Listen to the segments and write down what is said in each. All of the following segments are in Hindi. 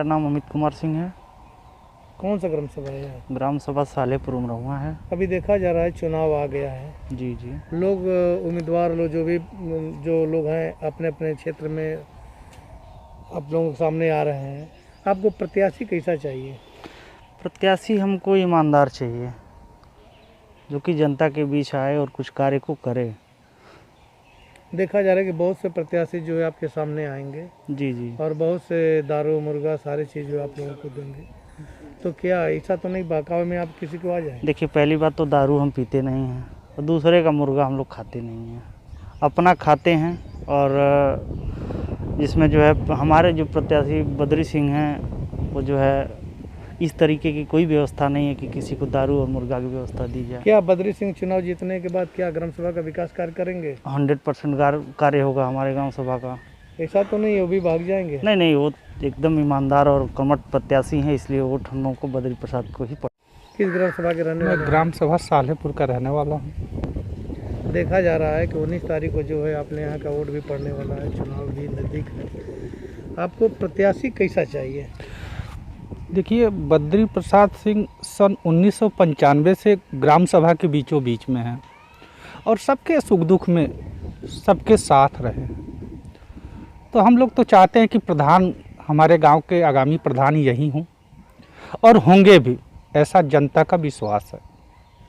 मेरा नाम अमित कुमार सिंह है। कौन सा ग्राम सभा है? ग्राम सभा सालेपुर उमरहुआ है। अभी देखा जा रहा है चुनाव आ गया है। जी जी। लोग उम्मीदवार लोग जो लोग हैं अपने अपने क्षेत्र में आप लोगों के सामने आ रहे हैं। आपको प्रत्याशी कैसा चाहिए? प्रत्याशी हमको ईमानदार चाहिए, जो कि जनता के बीच आए और कुछ कार्य को करे। देखा जा रहा है कि बहुत से प्रत्याशी जो है आपके सामने आएंगे जी जी। और बहुत से दारू मुर्गा सारी चीज़ जो आप लोगों को देंगे, तो क्या ऐसा तो नहीं बहकावे में आप किसी को आ जाए? देखिए, पहली बात तो दारू हम पीते नहीं हैं और दूसरे का मुर्गा हम लोग खाते नहीं हैं, अपना खाते हैं। और इसमें जो है हमारे जो प्रत्याशी बद्री सिंह हैं, वो जो है इस तरीके की कोई व्यवस्था नहीं है कि किसी को दारू और मुर्गा की व्यवस्था दी जाए। क्या बद्री सिंह चुनाव जीतने के बाद क्या ग्राम सभा का विकास कार्य करेंगे? 100% कार्य होगा हमारे गांव सभा का। ऐसा तो नहीं वो भी भाग जाएंगे? नहीं नहीं, वो एकदम ईमानदार और कर्मठ प्रत्याशी हैं, इसलिए वोट हम लोगों को बद्री प्रसाद को ही किस ग्राम सभा के रहने वाले? मैं ग्राम सभा सालेपुर का रहने वाला हूँ। देखा जा रहा है कि 19 तारीख को जो है अपने यहाँ का वोट भी पड़ने वाला है, चुनाव भी नज़दीक है। आपको प्रत्याशी कैसा चाहिए? देखिए, बद्री प्रसाद सिंह सन 1995 से ग्राम सभा के बीचों बीच में हैं और सबके सुख दुख में सबके साथ रहे। तो हम लोग तो चाहते हैं कि प्रधान हमारे गांव के आगामी प्रधान यही हों और होंगे भी, ऐसा जनता का विश्वास है।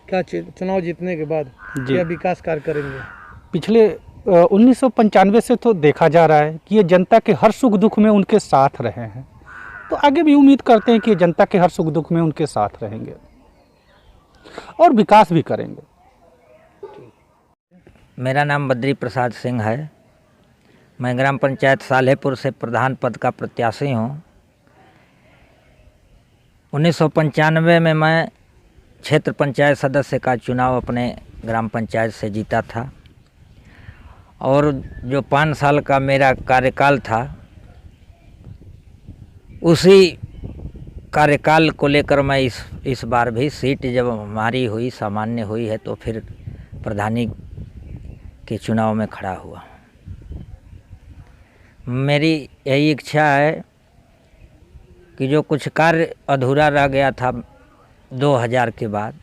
क्या चुनाव जीतने के बाद क्या विकास कार्य करेंगे? पिछले 1995 से तो देखा जा रहा है कि ये जनता के हर सुख दुख में उनके साथ रहे हैं, तो आगे भी उम्मीद करते हैं कि ये जनता के हर सुख दुख में उनके साथ रहेंगे और विकास भी करेंगे। मेरा नाम बद्री प्रसाद सिंह है। मैं ग्राम पंचायत सालेपुर से प्रधान पद का प्रत्याशी हूँ। 1995 में मैं क्षेत्र पंचायत सदस्य का चुनाव अपने ग्राम पंचायत से जीता था और जो 5 साल का मेरा कार्यकाल था, उसी कार्यकाल को लेकर मैं इस बार भी सीट जब हमारी हुई, सामान्य हुई है, तो फिर प्रधानी के चुनाव में खड़ा हुआ। मेरी यही इच्छा है कि जो कुछ कार्य अधूरा रह गया था 2000 के बाद,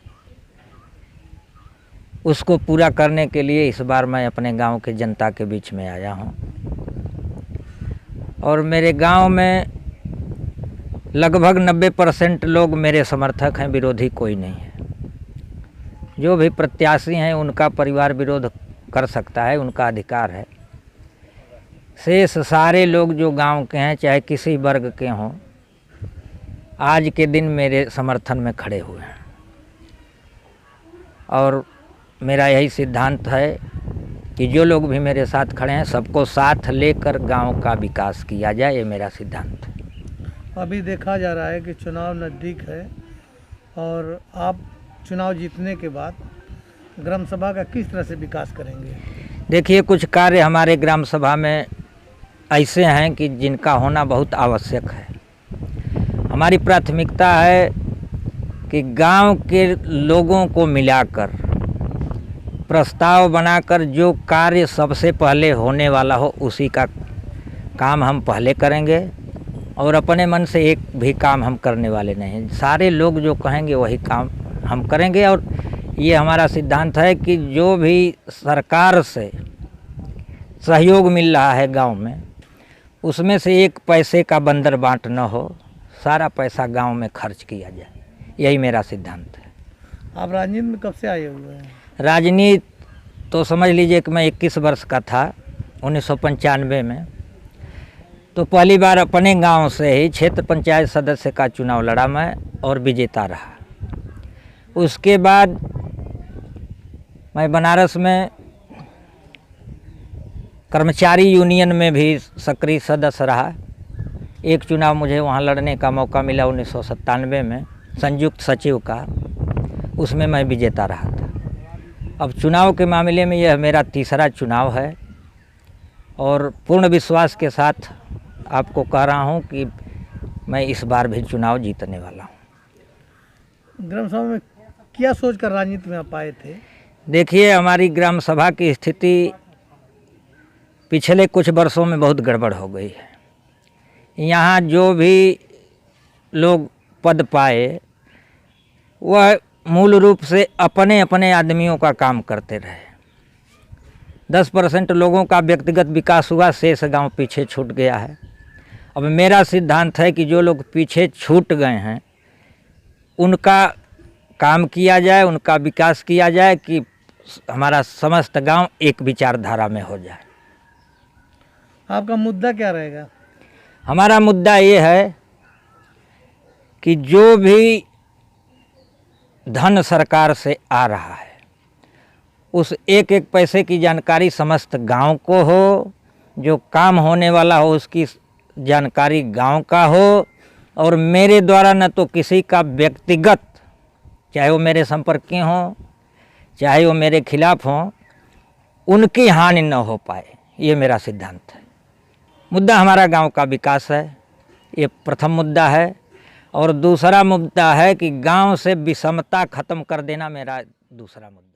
उसको पूरा करने के लिए इस बार मैं अपने गांव के जनता के बीच में आया हूं। और मेरे गांव में लगभग 90% लोग मेरे समर्थक हैं, विरोधी कोई नहीं है। जो भी प्रत्याशी हैं उनका परिवार विरोध कर सकता है, उनका अधिकार है। शेष सारे लोग जो गांव के हैं, चाहे किसी वर्ग के हों, आज के दिन मेरे समर्थन में खड़े हुए हैं। और मेरा यही सिद्धांत है कि जो लोग भी मेरे साथ खड़े हैं, सबको साथ लेकर गांव का विकास किया जाए, ये मेरा सिद्धांत है। अभी देखा जा रहा है कि चुनाव नज़दीक है और आप चुनाव जीतने के बाद ग्राम सभा का किस तरह से विकास करेंगे? देखिए, कुछ कार्य हमारे ग्राम सभा में ऐसे हैं कि जिनका होना बहुत आवश्यक है। हमारी प्राथमिकता है कि गांव के लोगों को मिलाकर प्रस्ताव बनाकर जो कार्य सबसे पहले होने वाला हो, उसी का काम हम पहले करेंगे और अपने मन से एक भी काम हम करने वाले नहीं हैं। सारे लोग जो कहेंगे वही काम हम करेंगे। और ये हमारा सिद्धांत है कि जो भी सरकार से सहयोग मिल रहा है गांव में, उसमें से एक पैसे का बंदर बांट न हो, सारा पैसा गांव में खर्च किया जाए, यही मेरा सिद्धांत है। आप राजनीति में कब से आए हुए हैं? राजनीति तो समझ लीजिए कि मैं 21 वर्ष का था 1995 में। तो पहली बार अपने गांव से ही क्षेत्र पंचायत सदस्य का चुनाव लड़ा मैं और विजेता रहा। उसके बाद मैं बनारस में कर्मचारी यूनियन में भी सक्रिय सदस्य रहा। एक चुनाव मुझे वहां लड़ने का मौका मिला 1997 में, संयुक्त सचिव का, उसमें मैं विजेता रहा था। अब चुनाव के मामले में यह मेरा तीसरा चुनाव है और पूर्ण विश्वास के साथ आपको कह रहा हूं कि मैं इस बार भी चुनाव जीतने वाला हूं। ग्राम सभा में क्या सोचकर राजनीति में आप आए थे? देखिए, हमारी ग्राम सभा की स्थिति पिछले कुछ वर्षों में बहुत गड़बड़ हो गई है। यहाँ जो भी लोग पद पाए वह मूल रूप से अपने अपने आदमियों का काम करते रहे। 10% लोगों का व्यक्तिगत विकास हुआ, शेष गांव पीछे छूट गया है। अब मेरा सिद्धांत है कि जो लोग पीछे छूट गए हैं उनका काम किया जाए, उनका विकास किया जाए कि हमारा समस्त गांव एक विचारधारा में हो जाए। आपका मुद्दा क्या रहेगा? हमारा मुद्दा ये है कि जो भी धन सरकार से आ रहा है उस एक एक पैसे की जानकारी समस्त गांव को हो, जो काम होने वाला हो उसकी जानकारी गांव का हो, और मेरे द्वारा न तो किसी का व्यक्तिगत, चाहे वो मेरे संपर्की हों चाहे वो मेरे खिलाफ हों, उनकी हानि न हो पाए, ये मेरा सिद्धांत है। मुद्दा हमारा गांव का विकास है, ये प्रथम मुद्दा है। और दूसरा मुद्दा है कि गांव से विषमता खत्म कर देना मेरा दूसरा मुद्दा।